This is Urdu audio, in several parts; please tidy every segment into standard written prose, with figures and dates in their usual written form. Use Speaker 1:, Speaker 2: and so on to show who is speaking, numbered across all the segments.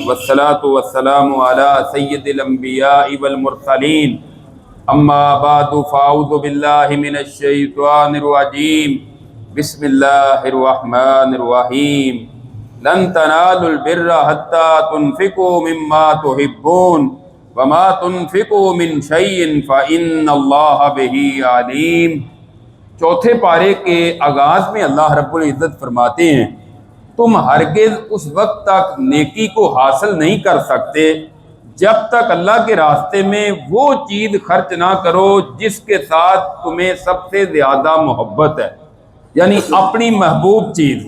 Speaker 1: والصلاة والسلام على سید الانبیاء والمرسلین اما بعد فاعوذ باللہ من الشیطان الرجیم بسم اللہ الرحمن الرحیم لن تنالوا البر حتى تنفقوا مما تحبون وما تنفقوا من شیء فإن اللہ بہ علیم۔ چوتھے پارے کے آغاز میں اللہ رب العزت فرماتے ہیں تم ہرگز اس وقت تک نیکی کو حاصل نہیں کر سکتے جب تک اللہ کے راستے میں وہ چیز خرچ نہ کرو جس کے ساتھ تمہیں سب سے زیادہ محبت ہے، یعنی اپنی محبوب چیز۔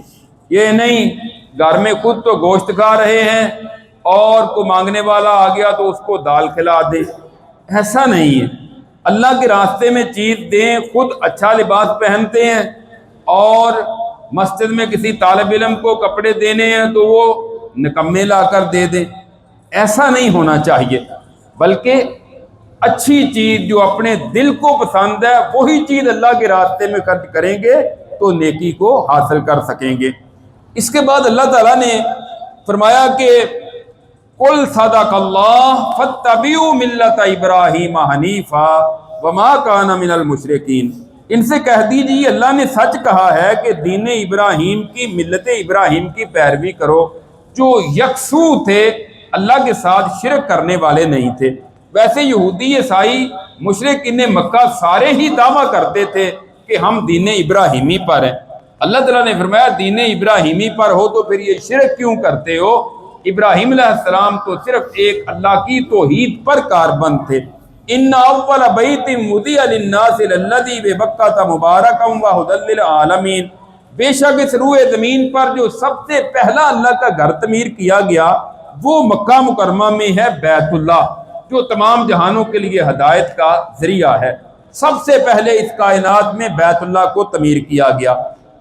Speaker 1: یہ نہیں گھر میں خود تو گوشت کھا رہے ہیں اور کوئی مانگنے والا آ گیا تو اس کو دال کھلا دے، ایسا نہیں ہے۔ اللہ کے راستے میں چیز دیں، خود اچھا لباس پہنتے ہیں اور مسجد میں کسی طالب علم کو کپڑے دینے ہیں تو وہ نکمے لا کر دے دیں، ایسا نہیں ہونا چاہیے، بلکہ اچھی چیز جو اپنے دل کو پسند ہے وہی چیز اللہ کے راستے میں خرچ کریں گے تو نیکی کو حاصل کر سکیں گے۔ اس کے بعد اللہ تعالیٰ نے فرمایا کہ قُلْ صَدَقَ اللَّهُ فَاتَّبِعُوا مِلَّةَ إِبْرَاهِيمَ حَنِيفًا وَمَا كَانَ مِنَ الْمُشْرِكِينَ۔ ان سے کہہ دیجیے اللہ نے سچ کہا ہے کہ دین ابراہیم کی، ملت ابراہیم کی پیروی کرو جو یکسو تھے، اللہ کے ساتھ شرک کرنے والے نہیں تھے۔ ویسے یہودی عیسائی مشرکین مکہ سارے ہی دعویٰ کرتے تھے کہ ہم دین ابراہیمی پر ہیں۔ اللہ تعالیٰ نے فرمایا دین ابراہیمی پر ہو تو پھر یہ شرک کیوں کرتے ہو؟ ابراہیم علیہ السلام تو صرف ایک اللہ کی توحید پر کاربند تھے۔ ان اول بیت وضع للناس الذی ببکۃ مبارکا وہدی للعالمین، بے شک اس روئے زمین پر جو سب سے پہلا اللہ کا گھر تعمیر کیا گیا وہ مکہ مکرمہ میں ہے بیت اللہ، جو تمام جہانوں کے لیے ہدایت کا ذریعہ ہے۔ سب سے پہلے اس کائنات میں بیت اللہ کو تعمیر کیا گیا،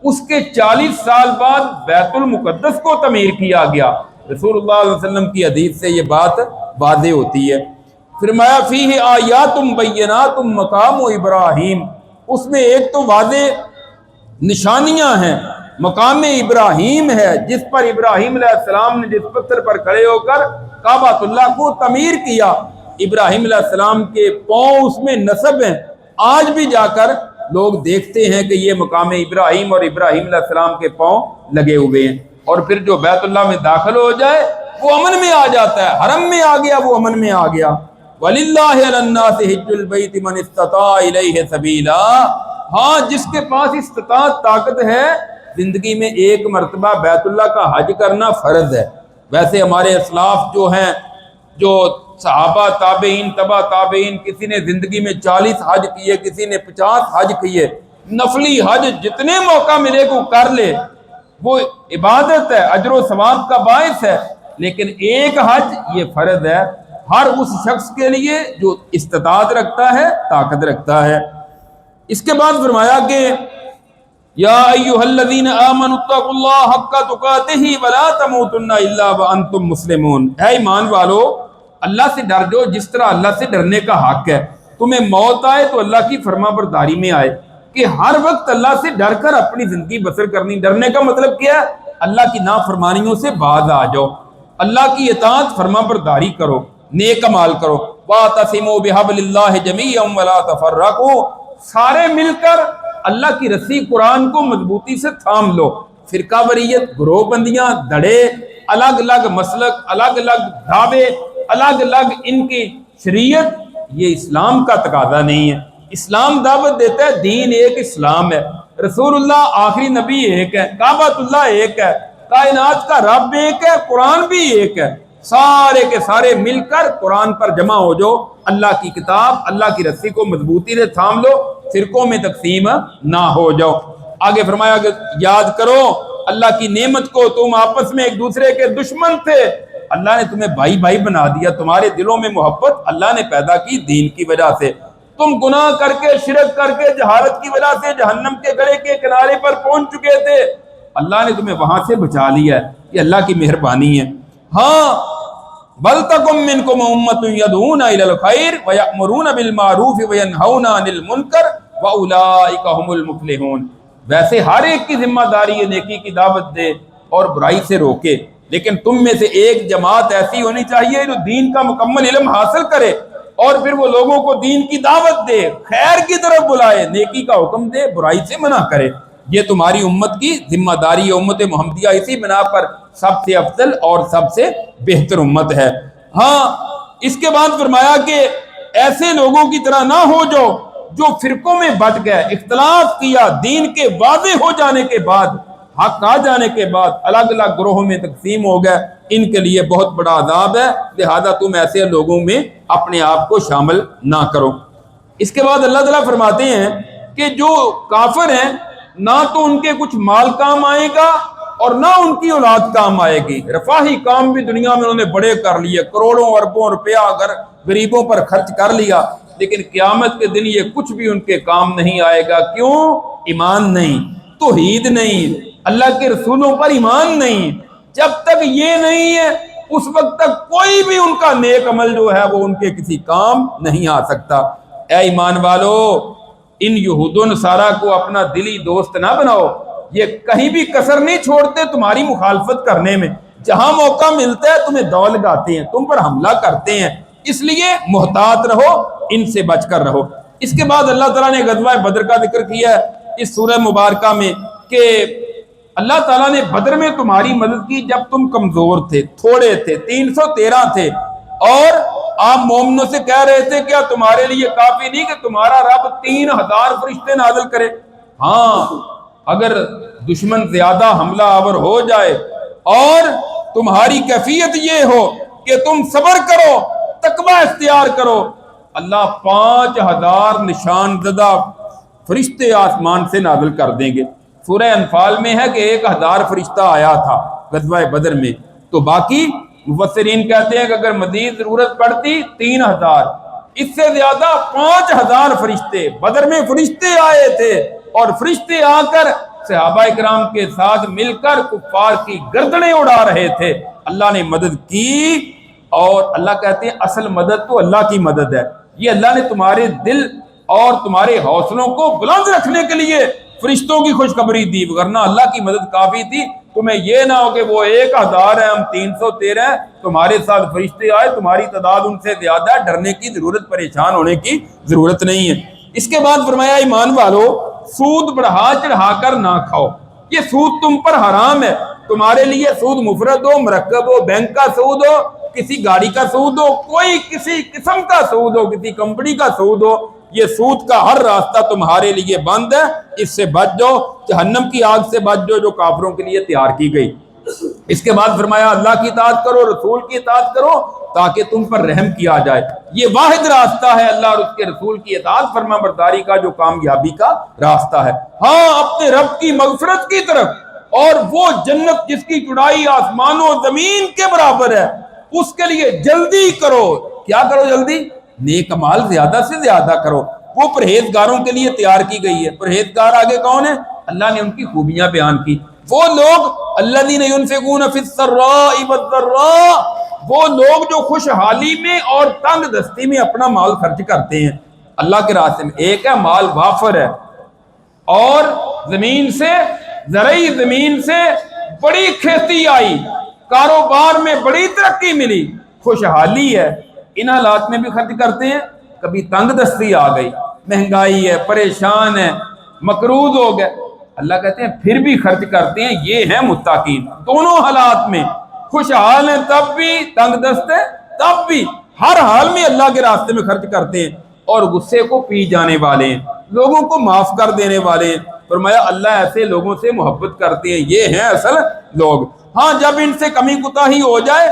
Speaker 1: اس کے 40 سال بعد بیت المقدس کو تعمیر کیا گیا۔ رسول اللہ علیہ وسلم کی حدیث سے یہ بات واضح ہوتی ہے۔ فرمایا فیہ آیات بینات مقام ابراہیم، اس میں ایک تو واضح نشانیاں ہیں، مقام ابراہیم ہے جس پر ابراہیم علیہ السلام نے جس پتھر پر کھڑے ہو کر کعبۃ اللہ کو تعمیر کیا۔ ابراہیم علیہ السلام کے پاؤں اس میں نصب ہیں، آج بھی جا کر لوگ دیکھتے ہیں کہ یہ مقام ابراہیم اور ابراہیم علیہ السلام کے پاؤں لگے ہوئے ہیں۔ اور پھر جو بیت اللہ میں داخل ہو جائے وہ امن میں آ جاتا ہے، حرم میں آ گیا وہ امن میں آ گیا۔ وَلِلَّهِ عَلَى النَّاسِ حِجُّ الْبَيْتِ مَنِ اسْتَطَاعَ إِلَيْهِ سَبِيلًا، ہاں جس کے پاس استطاعت طاقت ہے زندگی میں ایک مرتبہ بیت اللہ کا حج کرنا فرض ہے۔ ویسے ہمارے اسلاف جو ہیں، جو صحابہ تابعین تبع تابعین، کسی نے زندگی میں 40 حج کیے، کسی نے 50 حج کیے، نفلی حج جتنے موقع ملے کو کر لے، وہ عبادت ہے، اجر و ثواب کا باعث ہے، لیکن ایک حج یہ فرض ہے ہر اس شخص کے لیے جو استطاعت رکھتا ہے، طاقت رکھتا ہے۔ اس کے بعد فرمایا کہ یا ایھا الذین آمنوا اتقوا اللہ حق تقاتہ ولا تموتن الا وانتم مسلمون، اے ایمان والو اللہ سے ڈر جو جس طرح اللہ سے ڈرنے کا حق ہے۔ تمہیں موت آئے تو اللہ کی فرما برداری میں آئے، کہ ہر وقت اللہ سے ڈر کر اپنی زندگی بسر کرنی۔ ڈرنے کا مطلب کیا ہے؟ اللہ کی نافرمانیوں سے باز آ جاؤ، اللہ کی اطاعت فرما برداری کرو، نیک عمال کرو۔ وَاعْتَصِمُوا بِحَبْلِ اللَّهِ جَمِيعًا وَلَا تَفَرَّقُوا، سارے مل کر اللہ کی رسی قرآن کو مضبوطی سے تھام لو۔ فرقہ واریت، گروہ بندیاں، دھڑے، الگ الگ مسلک، الگ الگ دعوے، الگ الگ ان کی شریعت، یہ اسلام کا تقاضا نہیں ہے۔ اسلام دعوت دیتا ہے دین ایک اسلام ہے، رسول اللہ آخری نبی ایک ہے، کعبۃ اللہ ایک ہے، کائنات کا رب ایک ہے، قرآن بھی ایک ہے۔ سارے کے سارے مل کر قرآن پر جمع ہو جاؤ، اللہ کی کتاب، اللہ کی رسی کو مضبوطی سے تھام لو، فرقوں میں تقسیم نہ ہو جاؤ۔ آگے فرمایا کہ یاد کرو اللہ کی نعمت کو، تم آپس میں ایک دوسرے کے دشمن تھے، اللہ نے تمہیں بھائی بھائی بنا دیا، تمہارے دلوں میں محبت اللہ نے پیدا کی دین کی وجہ سے۔ تم گناہ کر کے، شرک کر کے، جہالت کی وجہ سے جہنم کے گڑھے کے کنارے پر پہنچ چکے تھے، اللہ نے تمہیں وہاں سے بچا لیا ہے، یہ اللہ کی مہربانی ہے۔ ہاں بَلْتَكُمْ مِنْكُمْ أُمَّةٌ يَدْعُونَ إِلَى الْخَيْرِ وَيَأْمُرُونَ بِالْمَعْرُوفِ وَيَنْهَوْنَ عَنِ الْمُنْكَرِ وَأُولَٰئِكَ هُمُ الْمُفْلِحُونَ۔ ویسے ہر ایک کی ذمہ داری ہے نیکی کی دعوت دے اور برائی سے روکے، لیکن تم میں سے ایک جماعت ایسی ہونی چاہیے جو دین کا مکمل علم حاصل کرے اور پھر وہ لوگوں کو دین کی دعوت دے، خیر کی طرف بلائے، نیکی کا حکم دے، برائی سے منع کرے۔ یہ تمہاری امت کی ذمہ داری ہے۔ امت محمدیہ اسی بنا پر سب سے افضل اور سب سے بہتر امت ہے۔ ہاں، اس کے بعد فرمایا کہ ایسے لوگوں کی طرح نہ ہو جو فرقوں میں بٹ گئے، اختلاف کیا، دین کے واضح ہو جانے کے بعد، حق آ جانے کے بعد الگ الگ گروہوں میں تقسیم ہو گئے۔ ان کے لیے بہت بڑا عذاب ہے، لہذا تم ایسے لوگوں میں اپنے آپ کو شامل نہ کرو۔ اس کے بعد اللہ تعالیٰ فرماتے ہیں کہ جو کافر ہیں نہ تو ان کے کچھ مال کام آئے گا اور نہ ان کی اولاد کام آئے گی۔ رفاہی کام بھی دنیا میں انہوں نے بڑے کر لیے، کروڑوں اربوں روپیہ اگر غریبوں پر خرچ کر لیا، لیکن قیامت کے دن یہ کچھ بھی ان کے کام نہیں آئے گا۔ کیوں؟ ایمان نہیں، توحید نہیں، اللہ کے رسولوں پر ایمان نہیں۔ جب تک یہ نہیں ہے اس وقت تک کوئی بھی ان کا نیک عمل جو ہے وہ ان کے کسی کام نہیں آ سکتا۔ اے ایمان والو، ان یہود و نصارہ کو اپنا دلی دوست نہ بناؤ، یہ کہیں بھی کسر نہیں چھوڑتے تمہاری مخالفت کرنے میں۔ جہاں موقع ملتا ہے تمہیں دوڑ لگاتے ہیں، تم پر حملہ کرتے ہیں، اس لیے محتاط رہو، ان سے بچ کر رہو۔ اس کے بعد اللہ تعالیٰ نے غزوہ بدر کا ذکر کیا ہے اس سورہ مبارکہ میں کہ اللہ تعالیٰ نے بدر میں تمہاری مدد کی جب تم کمزور تھے، تھوڑے تھے، 313 تھے، اور آپ مومنوں سے کہہ رہے تھے کیا تمہارے لیے کافی نہیں کہ تمہارا رب 3000 فرشتے نازل کرے؟ ہاں، اگر دشمن زیادہ حملہ آور ہو جائے اور تمہاری کیفیت یہ ہو کہ تم صبر کرو، تقوی اختیار کرو، اللہ 5000 نشان زدہ فرشتے آسمان سے نازل کر دیں گے۔ سورہ انفال میں ہے کہ 1000 فرشتہ آیا تھا غزوہ بدر میں، تو باقی مفسرین کہتے ہیں کہ اگر مزید ضرورت پڑتی 3000، اس سے زیادہ 5000 فرشتے بدر میں فرشتے آئے تھے، اور فرشتے آ کر صحابہ اکرام کے ساتھ مل کر کفار کی گردنیں اڑا رہے تھے۔ اللہ نے مدد کی، اور اللہ کہتے ہیں اصل مدد تو اللہ کی مدد ہے۔ یہ اللہ نے تمہارے دل اور تمہارے حوصلوں کو بلند رکھنے کے لیے فرشتوں کی خوشخبری دی، ورنہ اللہ کی مدد کافی تھی۔ تمہیں یہ نہ ہو کہ وہ 1000 ہے، ہم 313 ہیں، تمہارے ساتھ فرشتے آئے، تمہاری تعداد ان سے زیادہ ہے، ڈرنے کی ضرورت، پریشان ہونے کی ضرورت نہیں ہے۔ اس کے بعد فرمایا ایمان والو، سود بڑھا چڑھا کر نہ کھاؤ، یہ سود تم پر حرام ہے۔ تمہارے لیے سود مفرد ہو، مرکب ہو، بینک کا سود ہو، کسی گاڑی کا سود ہو، کوئی کسی قسم کا سود ہو، کسی کمپنی کا سود ہو، یہ سود کا ہر راستہ تمہارے لیے بند ہے، اس سے بچ جاؤ، جہنم کی آگ سے بچ جاؤ جو کافروں کے لیے تیار کی گئی۔ اس کے بعد فرمایا اللہ کی اطاعت کرو، رسول کی اطاعت کرو تاکہ تم پر رحم کیا جائے۔ یہ واحد راستہ ہے اللہ اور اس کے رسول کی اطاعت فرما برداری کا جو کامیابی کا راستہ ہے۔ ہاں، اپنے رب کی مغفرت کی طرف اور وہ جنت جس کی چوڑائی آسمان و زمین کے برابر ہے، اس کے لیے جلدی کرو۔ کیا کرو؟ جلدی نیک اعمال زیادہ سے زیادہ کرو۔ وہ پرہیزگاروں کے لیے تیار کی گئی ہے۔ پرہیزگار آگے کون ہے؟ اللہ نے ان کی خوبیاں بیان کی۔ وہ لوگ الذین ينفقون فی السراء والضراء، وہ لوگ جو خوشحالی میں اور تنگ دستی میں اپنا مال خرچ کرتے ہیں اللہ کے راستے میں۔ ایک ہے مال وافر ہے اور زمین سے، زرعی زمین سے بڑی کھیتی آئی، کاروبار میں بڑی ترقی ملی، خوشحالی ہے، ان حالات میں بھی خرچ کرتے ہیں۔ کبھی تنگ دستی آ گئی، مہنگائی ہے، پریشان ہے، مقروض ہو گئے، اللہ کہتے ہیں پھر بھی خرچ کرتے ہیں، یہ ہیں متقین۔ دونوں حالات میں خوشحال ہیں تب بھی، تنگ دست ہے تب بھی، ہر حال میں اللہ کے راستے میں خرچ کرتے ہیں، اور غصے کو پی جانے والے ہیں، لوگوں کو معاف کر دینے والے ہیں۔ فرمایا اللہ ایسے لوگوں سے محبت کرتے ہیں، یہ ہیں اصل لوگ۔ ہاں، جب ان سے کمی کوتاہی ہو جائے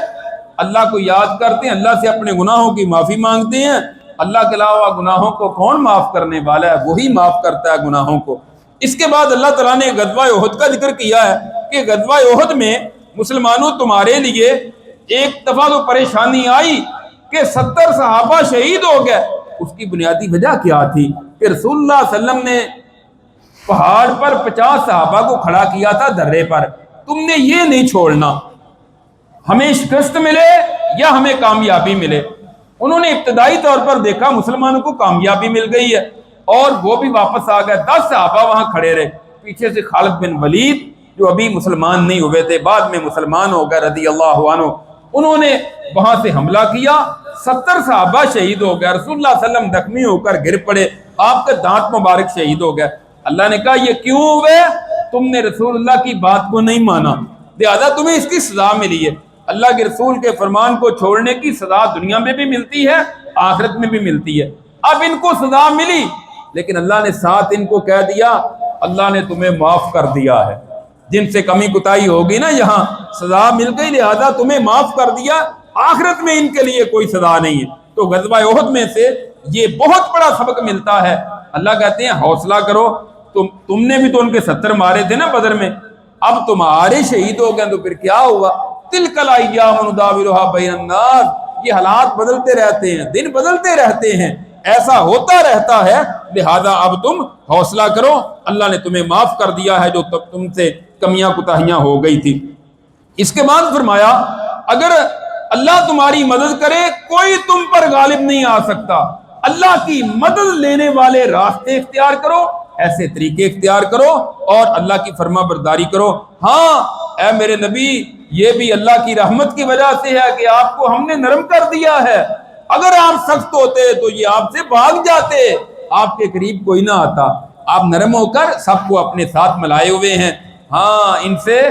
Speaker 1: اللہ کو یاد کرتے ہیں، اللہ سے اپنے گناہوں کی معافی مانگتے ہیں۔ اللہ کے علاوہ گناہوں کو کون معاف کرنے والا ہے؟ وہی معاف کرتا ہے گناہوں کو۔ اس کے بعد اللہ تعالیٰ نے غزوہ احد کا ذکر کیا ہے کہ غزوہ احد میں مسلمانوں تمہارے لیے ایک دفعہ تو پریشانی آئی کہ 70 صحابہ شہید ہو گئے۔ اس کی بنیادی وجہ کیا تھی کہ رسول اللہ صلی اللہ علیہ وسلم نے پہاڑ پر 50 صحابہ کو کھڑا کیا تھا درے پر، تم نے یہ نہیں چھوڑنا، ہمیں شکست ملے یا ہمیں کامیابی ملے۔ انہوں نے ابتدائی طور پر دیکھا مسلمانوں کو کامیابی مل گئی ہے اور وہ بھی واپس آ گئے، 10 صحابہ وہاں کھڑے رہے، پیچھے سے خالد بن ولید جو ابھی مسلمان نہیں ہوئے تھے، بعد میں مسلمان ہو گئے رضی اللہ عنہ، انہوں نے وہاں سے حملہ کیا، 70 صحابہ شہید ہو گئے، رسول اللہ صلی اللہ علیہ وسلم زخمی ہو کر گر پڑے، آپ کا دانت مبارک شہید ہو گئے۔ اللہ نے کہا یہ کیوں ہوئے؟ تم نے رسول اللہ کی بات کو نہیں مانا، لہذا تمہیں اس کی سزا ملی ہے۔ اللہ کے رسول کے فرمان کو چھوڑنے کی سزا دنیا میں بھی ملتی ہے، آخرت میں بھی ملتی ہے۔ اب ان کو سزا ملی، لیکن اللہ نے ساتھ ان کو کہہ دیا اللہ نے تمہیں معاف کر دیا ہے، جن سے کمی کوتاہی ہوگی نا یہاں سزا مل گئی، لہذا تمہیں معاف کر دیا، آخرت میں ان کے لیے کوئی سزا نہیں ہے۔ تو غزوہ احد میں سے یہ بہت بڑا سبق ملتا ہے۔ اللہ کہتے ہیں حوصلہ کرو، تم نے بھی تو ان کے 70 مارے تھے نا بدر میں، اب تمہارے شہید ہو گئے تو پھر کیا ہوا؟ تلک الایام نداولها بین الناس، یہ حالات بدلتے رہتے ہیں، دن بدلتے رہتے ہیں، ایسا ہوتا رہتا ہے، لہذا اب تم حوصلہ کرو، اللہ نے تمہیں معاف کر دیا ہے جو تم سے کمیاں کوتاہیاں ہو گئی تھی۔ اس کے بعد فرمایا اگر اللہ تمہاری مدد کرے کوئی تم پر غالب نہیں آ سکتا، اللہ کی مدد لینے والے راستے اختیار کرو، ایسے طریقے اختیار کرو اور اللہ کی فرما برداری کرو۔ ہاں اے میرے نبی، یہ بھی اللہ کی رحمت کی وجہ سے ہے کہ آپ کو ہم نے نرم کر دیا ہے، اگر آپ سخت ہوتے تو یہ آپ سے بھاگ جاتے، آپ کے قریب کوئی نہ آتا، آپ نرم ہو کر سب کو اپنے ساتھ ملائے ہوئے ہیں۔ ہاں ان سے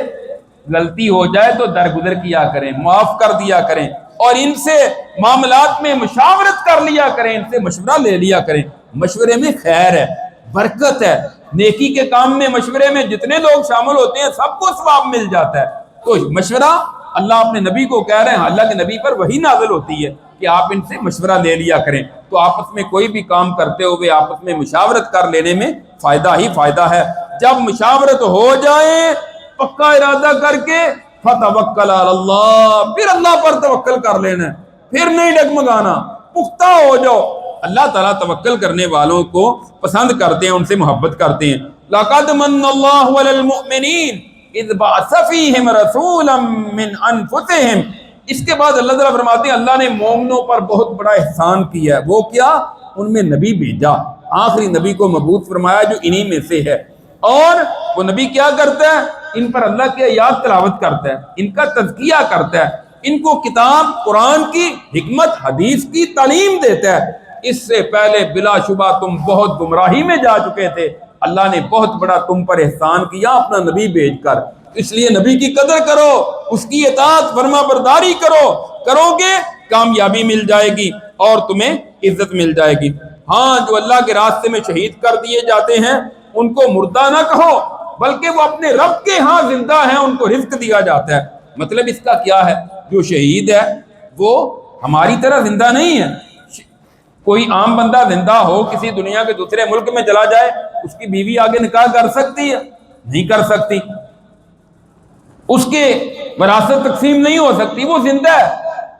Speaker 1: غلطی ہو جائے تو درگزر کیا کریں، معاف کر دیا کریں، اور ان سے معاملات میں مشاورت کر لیا کریں، ان سے مشورہ لے لیا کریں۔ مشورے میں خیر ہے، برکت ہے، نیکی کے کام میں مشورے میں جتنے لوگ شامل ہوتے ہیں سب کو ثواب مل جاتا ہے۔ تو مشورہ اللہ اپنے نبی کو کہہ رہے ہیں، اللہ کے نبی پر وہی نازل ہوتی ہے کہ آپ ان سے مشورہ لے لیا کریں۔ تو آپس میں کوئی بھی کام کرتے ہوئے آپس میں مشاورت کر لینے میں فائدہ ہی فائدہ ہے۔ جب مشاورت ہو جائے پکا ارادہ کر کے فتوکل علی اللہ، پھر اللہ پر توکل کر لینا ہے، پھر نہیں ڈگمگانا، پختہ ہو جاؤ۔ اللہ تعالیٰ توکل کرنے والوں کو پسند کرتے ہیں، ان سے محبت کرتے ہیں۔ لَقَدْ مَنَّ اللَّهُ عَلَى الْمُؤْمِنِينَ إِذْ بَعَثَ فِيهِمْ رَسُولًا مِّنْ أَنفُسِهِمْ۔ اس کے بعد اللہ تعالیٰ فرماتے ہیں اللہ نے مومنوں پر بہت بڑا احسان کیا ہے۔ وہ کیا؟ ان میں نبی بھیجا، آخری نبی کو مبعوث فرمایا جو انہی میں سے ہے، اور وہ نبی کیا کرتا ہے؟ ان پر اللہ کی آیات تلاوت کرتا ہے، ان کا تزکیہ کرتا ہے، ان کو کتاب قرآن کی حکمت حدیث کی تعلیم دیتا ہے۔ اس سے پہلے بلا شبہ تم بہت گمراہی میں جا چکے تھے، اللہ نے بہت بڑا تم پر احسان کیا اپنا نبی بھیج کر، اس لیے نبی کی قدر کرو، اس کی اطاعت فرما برداری کرو گے کامیابی مل جائے گی اور تمہیں عزت مل جائے گی۔ ہاں جو اللہ کے راستے میں شہید کر دیے جاتے ہیں ان کو مردہ نہ کہو، بلکہ وہ اپنے رب کے ہاں زندہ ہیں، ان کو رزق دیا جاتا ہے۔ مطلب اس کا کیا ہے؟ جو شہید ہے وہ ہماری طرح زندہ نہیں ہے۔ کوئی عام بندہ زندہ ہو کسی دنیا کے دوسرے ملک میں چلا جائے، اس کی بیوی آگے نکاح کر سکتی ہے؟ نہیں کر سکتی، اس کے وراثت تقسیم نہیں ہو سکتی، وہ زندہ ہے۔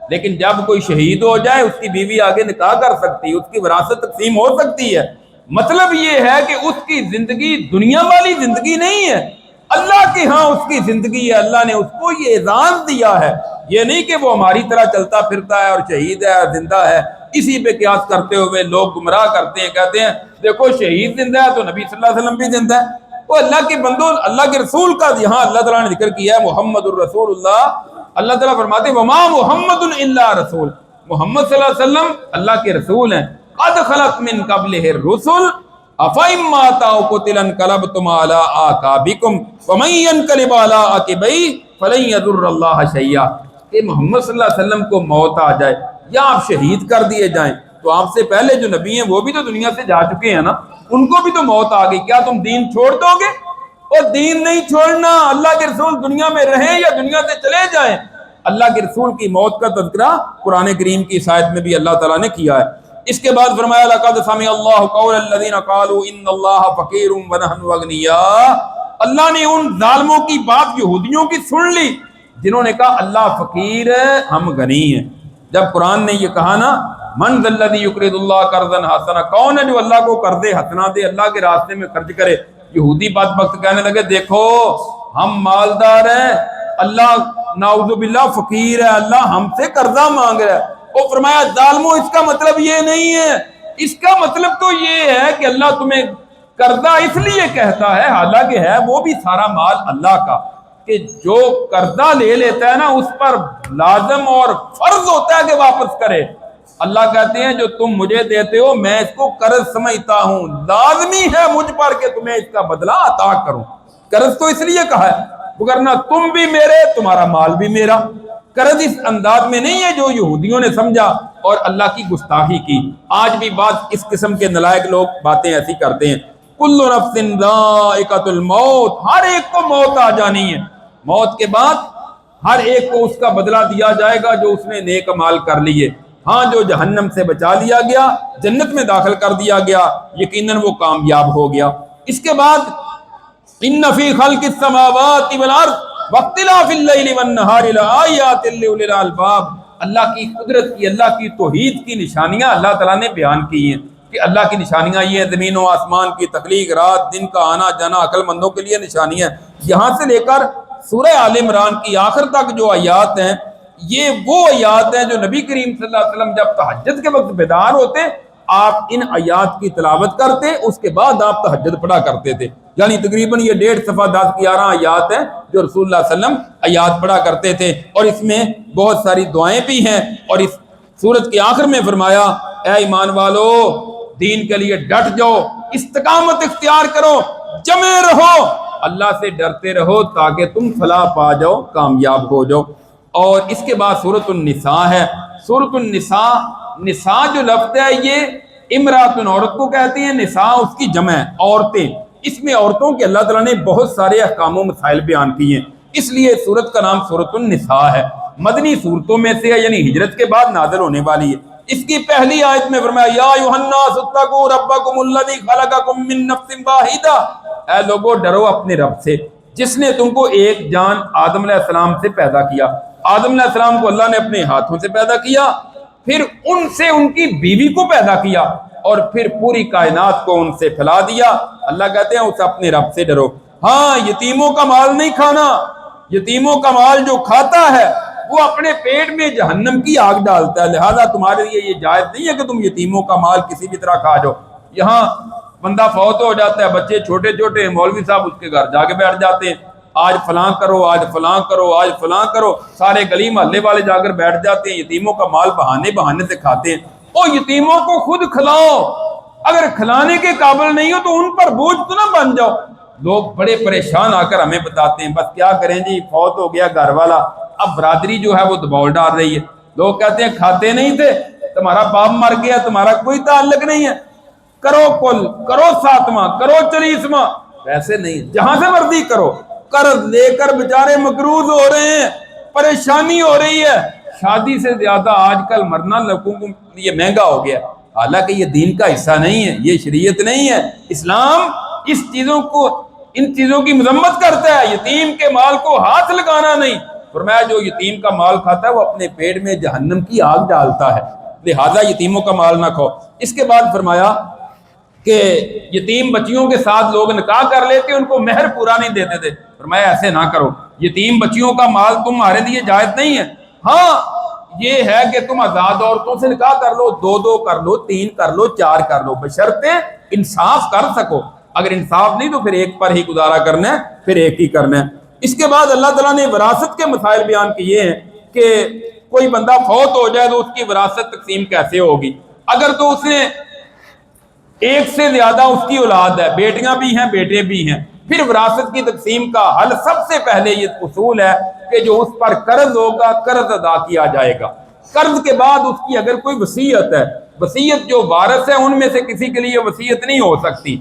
Speaker 1: لیکن جب کوئی شہید ہو جائے اس کی بیوی آگے نکاح کر سکتی ہے، اس کی وراثت تقسیم ہو سکتی ہے۔ مطلب یہ ہے کہ اس کی زندگی دنیا والی زندگی نہیں ہے، اللہ کے ہاں اس کی زندگی ہے، اللہ نے اس کو یہ اعزاز دیا ہے۔ یہ نہیں کہ وہ ہماری طرح چلتا پھرتا ہے اور شہید ہے اور زندہ ہے۔ اسی پہ قیاس کرتے ہوئے لوگ گمراہ کرتے ہیں، کہتے ہیں دیکھو شہید زندہ ہے تو نبی صلی اللہ علیہ وسلم بھی زندہ ہے۔ وہ اللہ کے بندوں، اللہ کے رسول کا یہاں اللہ تعالیٰ نے ذکر کیا ہے، محمد الرسول اللہ۔ اللہ تعالیٰ فرماتے ہیں وما محمد الا رسول، محمد صلی اللہ علیہ وسلم اللہ کے رسول ہیں۔ قد خلت من قبلہ الرسل افئن مات او قتل انقلبتم علی اعقابکم ومن ينقلب علی عقبیہ فلن یضر اللہ شیئا۔ کہ محمد صلی اللہ علیہ وسلم کو موت آ جائے یا آپ شہید کر دیے جائیں تو آپ سے پہلے جو نبی ہیں وہ بھی تو دنیا سے جا چکے ہیں نا، ان کو بھی تو موت آ گئی، کیا تم دین چھوڑ دو گے؟ اور دین نہیں چھوڑنا، اللہ کے رسول دنیا میں رہیں یا دنیا سے چلے جائیں۔ اللہ کے رسول کی موت کا تذکرہ قرآن کریم کی اس آیت میں بھی اللہ تعالیٰ نے کیا ہے۔ اس کے بعد فرمایا لقد سمع اللہ قول الذین قالوا ان اللہ فقیر ونحن اغنیاء۔ اللہ نے ان ظالموں کی بات یہودیوں کی سن لی جنہوں نے کہا اللہ فقیر ہے ہم غنی ہیں۔ جب قرآن نے یہ کہا نا من ذا الذی یقرض اللہ قرضا حسنا، کون ہے جو اللہ کو قرض حسنا دے، اللہ کے راستے میں خرچ کرے؟ یہودی بدبخت کہنے لگے دیکھو ہم مالدار ہیں، اللہ نعوذ باللہ فقیر ہے، اللہ ہم سے قرضہ مانگ رہا ہے۔ وہ فرمایا ظالموں اس کا مطلب یہ نہیں ہے، اس کا مطلب تو یہ ہے کہ اللہ تمہیں قرضہ اس لیے کہتا ہے، حالانکہ ہے وہ بھی سارا مال اللہ کا، کہ جو قرضہ لے لیتا ہے نا اس پر لازم اور فرض ہوتا ہے کہ واپس کرے۔ اللہ کہتے ہیں جو تم مجھے دیتے ہو میں اس کو قرض سمجھتا ہوں، لازمی ہے مجھ پر کہ تمہیں اس کا بدلہ عطا کروں۔ قرض تو اس لیے کہا ہے، وگرنہ تم بھی میرے، تمہارا مال بھی میرا۔ قرض اس انداز میں نہیں ہے جو یہودیوں نے سمجھا اور اللہ کی گستاخی کی۔ آج بھی بات اس قسم کے نالائق لوگ باتیں ایسی کرتے ہیں۔ کل نفس ذائقۃ الموت، ہر ایک کو موت آ جانی ہے، موت کے بعد ہر ایک کو اس کا بدلہ دیا جائے گا جو اس نے نیک اعمال کر لیے۔ ہاں جو جہنم سے بچا لیا گیا، جنت میں داخل کر دیا گیا، یقیناً وہ کامیاب ہو گیا۔ اس کے بعد ان فی خلق السماوات والارض واختلاف اللیل والنہار لآیات لأولی الالباب، اللہ کی قدرت کی، اللہ کی توحید کی نشانیاں اللہ تعالیٰ نے بیان کی ہیں کہ اللہ کی نشانیاں یہ ہیں، زمین و آسمان کی تخلیق، رات دن کا آنا جانا عقل مندوں کے لیے نشانیاں۔ یہاں سے لے کر سورہ آل عمران کی آخر تک جو آیات ہیں، یہ وہ آیات ہیں جو نبی کریم صلی اللہ علیہ وسلم جب تہجد کے وقت بیدار ہوتے آپ ان آیات کی تلاوت کرتے، اس کے بعد آپ تہجد پڑھا کرتے تھے۔ یعنی تقریباً یہ 1.5 صفحہ 10-11 آیات ہیں جو رسول اللہ صلی اللہ علیہ وسلم آیات پڑھا کرتے تھے، اور اس میں بہت ساری دعائیں بھی ہیں۔ اور اس سورت کے آخر میں فرمایا اے ایمان والو دین کے لیے ڈٹ جاؤ، استقامت اختیار کرو، جمے رہو، اللہ سے ڈرتے رہو تاکہ تم فلاح پا جاؤ، کامیاب ہو جاؤ۔ اور اس کے بعد سورۃ النساء ہے۔ سورۃ النساء، نساء جو لفظ ہے یہ امراتن عورت کو کہتے ہیں، نساء اس کی جمع ہے، عورتیں۔ اس میں عورتوں کے اللہ تعالیٰ نے بہت سارے احکام و مسائل بیان کیے ہیں، اس لیے سورت کا نام سورۃ النساء ہے۔ مدنی صورتوں میں سے ہے، یعنی ہجرت کے بعد نازل ہونے والی ہے۔ اس کی پہلی آیت میں فرمایا یا ایھا الناس اتقوا ربکم الذی خلقکم من نفس واحدہ، اے لوگوں ڈرو اپنے رب سے جس نے تم کو ایک جان آدم علیہ السلام سے پیدا کیا۔ آدم علیہ السلام کو اللہ نے اپنے ہاتھوں سے پیدا کیا، پھر ان سے ان کی بیوی کو پیدا کیا، اور پھر پوری کائنات کو ان سے پھیلا دیا۔ اللہ کہتے ہیں اس اپنے رب سے ڈرو۔ ہاں یتیموں کا مال نہیں کھانا، یتیموں کا مال جو کھاتا ہے وہ اپنے پیٹ میں جہنم کی آگ ڈالتا ہے، لہذا تمہارے لیے یہ جائز نہیں ہے کہ تم یتیموں کا مال کسی بھی طرح کھا جاؤ۔ یہاں بندہ فوت ہو جاتا ہے، بچے چھوٹے چھوٹے، مولوی صاحب اس کے گھر جا کے بیٹھ جاتے ہیں، آج فلاں کرو، آج فلاں کرو، آج فلاں کرو، سارے گلی محلے والے جا کر بیٹھ جاتے ہیں، یتیموں کا مال بہانے سے کھاتے ہیں۔ او یتیموں کو خود کھلاؤ، اگر کھلانے کے قابل نہیں ہو تو ان پر بوجھ تو نہ بن جاؤ۔ لوگ بڑے پریشان آ کر ہمیں بتاتے ہیں بس کیا کریں جی فوت ہو گیا گھر والا، اب برادری جو ہے وہ دباؤ ڈال رہی ہے۔ لوگ کہتے ہیں کھاتے نہیں تھے، تمہارا باپ مر گیا، تمہارا کوئی تعلق نہیں ہے، کرو کل، کرو ساتواں، کرو 40واں، ویسے نہیں، جہاں سے مرضی کرو۔ قرض لے کر بیچارے مقروض ہو رہے ہیں، پریشانی ہو رہی ہے۔ شادی سے زیادہ آج کل مرنا لوگوں کو یہ مہنگا ہو گیا، حالانکہ یہ دین کا حصہ نہیں ہے، یہ شریعت نہیں ہے۔ اسلام ان چیزوں کی مذمت کرتا ہے، یتیم کے مال کو ہاتھ لگانا نہیں۔ فرمایا جو یتیم کا مال کھاتا ہے وہ اپنے پیٹ میں جہنم کی آگ ڈالتا ہے، لہذا یتیموں کا مال نہ کھاؤ۔ اس کے بعد فرمایا کہ یتیم بچیوں کے ساتھ لوگ نکاح کر لیتے، ان کو مہر پورا نہیں دیتے تھے، فرمایا ایسے نہ کرو، یتیم بچیوں کا مال تمہارے لیے جائز نہیں ہے۔ ہاں یہ ہے کہ تم آزاد عورتوں سے نکاح کر لو، 2 کر لو، 3 کر لو، 4 کر لو، بشرطے انصاف کر سکو۔ اگر انصاف نہیں تو پھر ایک پر ہی گزارا کرنا ہے، پھر ایک ہی کرنا ہے۔ اس کے بعد اللہ تعالیٰ نے وراثت کے مسائل بیان کیے ہیں کہ کوئی بندہ فوت ہو جائے تو اس کی وراثت تقسیم کیسے ہوگی۔ اگر تو اس نے ایک سے زیادہ اس کی اولاد ہے، بیٹیاں بھی ہیں بیٹے بھی ہیں، پھر وراثت کی تقسیم کا حل سب سے پہلے یہ اصول ہے کہ جو اس پر قرض ہوگا قرض ادا کیا جائے گا۔ قرض کے بعد اس کی اگر کوئی وصیت ہے، وصیت جو وارث ہے ان میں سے کسی کے لیے وصیت نہیں ہو سکتی۔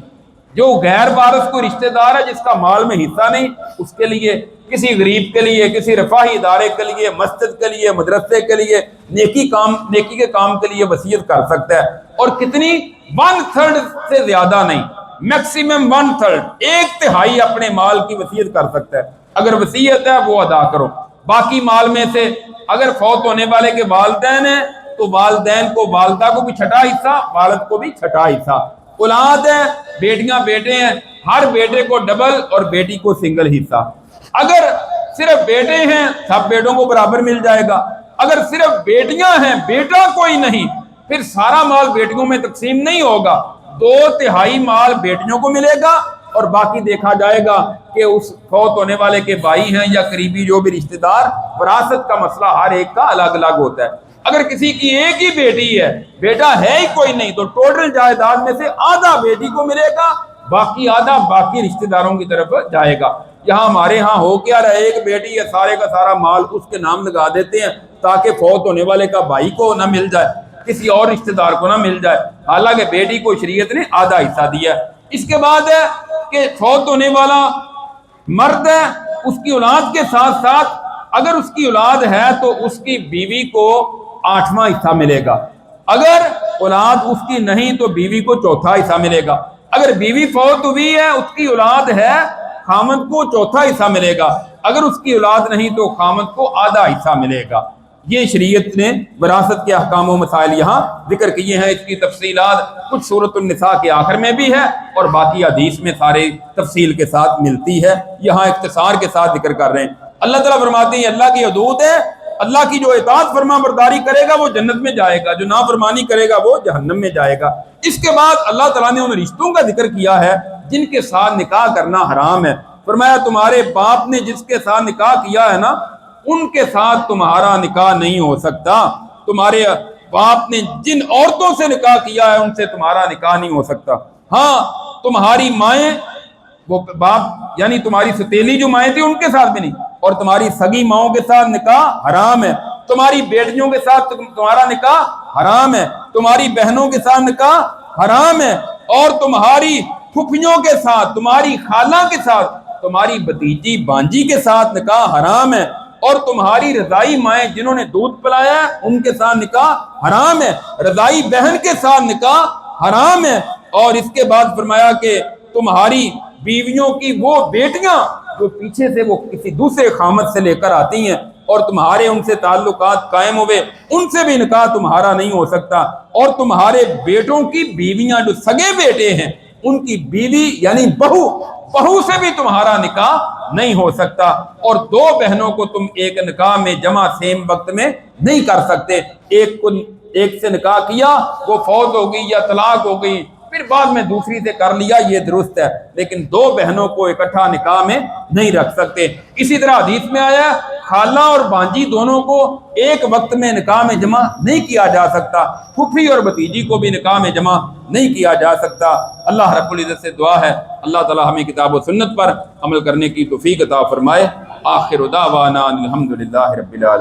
Speaker 1: جو غیر وارث کوئی رشتہ دار ہے جس کا مال میں حصہ نہیں، اس کے لیے، کسی غریب کے لیے، کسی رفاہی ادارے کے لیے، مسجد کے لیے، مدرسے کے لیے، نیکی کے کام کے لیے وصیت کر سکتا ہے۔ اور کتنی؟ 1/3 سے زیادہ نہیں، میکسیمم 1/3، 1/3 اپنے مال کی وصیت کر سکتا ہے۔ اگر وصیت ہے وہ ادا کرو، باقی مال میں سے اگر فوت ہونے والے کے والدین ہیں تو والدین کو، والدہ کو بھی چھٹا حصہ، والد کو بھی چھٹا حصہ۔ اولاد ہے، بیٹیاں بیٹے ہیں، ہر بیٹے کو ڈبل اور بیٹی کو سنگل حصہ۔ اگر صرف بیٹے ہیں سب بیٹوں کو برابر مل جائے گا، اگر صرف بیٹیاں ہیں بیٹا کوئی نہیں، پھر سارا مال بیٹیوں میں تقسیم نہیں ہوگا، 2/3 مال بیٹیوں کو ملے گا اور باقی دیکھا جائے گا کہ اس فوت ہونے والے کے بھائی ہیں یا قریبی جو بھی رشتہ دار. وراثت کا مسئلہ ہر ایک کا الگ الگ ہوتا ہے. اگر کسی کی ایک ہی بیٹی ہے, بیٹا ہے ہی کوئی نہیں, تو ٹوٹل جائیداد میں سے آدھا بیٹی کو ملے گا, باقی آدھا باقی رشتہ داروں کی طرف جائے گا. یہاں ہمارے ہاں ہو کیا رہا ہے, ایک بیٹی ہے, سارے کا سارا مال اس کے نام لگا دیتے ہیں تاکہ فوت ہونے والے کا بھائی کو نہ مل جائے, کسی اور رشتہ دار کو نہ مل جائے, حالانکہ بیٹی کو شریعت نے آدھا حصہ دیا ہے. اس کے بعد ہے کہ فوت ہونے والا مرد ہے, اس کی اولاد کے ساتھ ساتھ اگر اس کی اولاد ہے تو اس کی بیوی کو 8واں حصہ ملے گا. اگر اولاد اس کی نہیں تو بیوی کو 4تھا حصہ ملے گا. اگر بیوی فوت ہوئی ہے, اس کی اولاد ہے, خامد کو 4تھا حصہ ملے گا. اگر اس کی اولاد نہیں تو خامد کو آدھا حصہ ملے گا. یہ شریعت نے وراثت کے احکام و مسائل یہاں ذکر کیے ہیں. اس کی تفصیلات کچھ سورۃ النساء کے آخر میں بھی ہے اور باقی حدیث میں سارے تفصیل کے ساتھ ملتی ہے. یہاں اختصار کے ساتھ ذکر کر رہے ہیں. اللہ تعالیٰ فرماتے ہیں اللہ کی حدود ہے, اللہ کی جو اطاعت فرما برداری کرے گا وہ جنت میں جائے گا, جو نافرمانی کرے گا وہ جہنم میں جائے گا. اس کے بعد اللہ تعالیٰ نے ان رشتوں کا ذکر کیا ہے جن کے ساتھ نکاح کرنا حرام ہے. فرمایا تمہارے باپ نے جس کے ساتھ نکاح کیا ہے نا, ان کے ساتھ تمہارا نکاح نہیں ہو سکتا. تمہارے باپ نے جن عورتوں سے نکاح کیا ہے ان سے تمہارا نکاح نہیں ہو سکتا. ہاں تمہاری مائیں, وہ باپ یعنی تمہاری ستیلی جو مائیں تھی ان کے ساتھ بھی نہیں, اور تمہاری سگی ماؤں کے ساتھ نکاح حرام ہے. تمہاری بیٹیوں کے ساتھ تمہارا نکاح حرام ہے. تمہاری بہنوں کے ساتھ نکاح حرام ہے. اور تمہاری پھپھیوں کے ساتھ, تمہاری خالہ کے ساتھ, تمہاری بھتیجی بانجی کے ساتھ نکاح حرام ہے. اور تمہاری رضائی مائیں جنہوں نے دودھ پلایا ہے ان کے ساتھ نکاح حرام ہے. رضائی بہن کے ساتھ نکاح حرام ہے. اور اس کے بعد فرمایا کہ تمہاری بیویوں کی وہ بیٹیاں جو پیچھے سے وہ کسی دوسرے خامد سے لے کر آتی ہیں اور تمہارے ان سے تعلقات قائم ہوئے, ان سے بھی نکاح تمہارا نہیں ہو سکتا. اور تمہارے بیٹوں کی بیویاں جو سگے بیٹے ہیں ان کی بیوی یعنی بہو سے بھی تمہارا نکاح نہیں ہو سکتا. اور 2 بہنوں کو تم ایک نکاح میں جمع سیم وقت میں نہیں کر سکتے. ایک سے نکاح کیا, وہ فوت ہو گئی یا طلاق ہو گئی, پھر بعد میں دوسری سے کر لیا, یہ درست ہے, لیکن 2 بہنوں کو اکٹھا نکاح میں نہیں رکھ سکتے. اسی طرح حدیث میں آیا خالہ اور بانجی دونوں کو ایک وقت میں نکاح میں جمع نہیں کیا جا سکتا. پھوپھی اور بھتیجی کو بھی نکاح میں جمع نہیں کیا جا سکتا. اللہ رب العزت سے دعا ہے اللہ تعالی ہمیں کتاب و سنت پر عمل کرنے کی توفیق عطا فرمائے. آخر دعوانا الحمدللہ رب العالمین.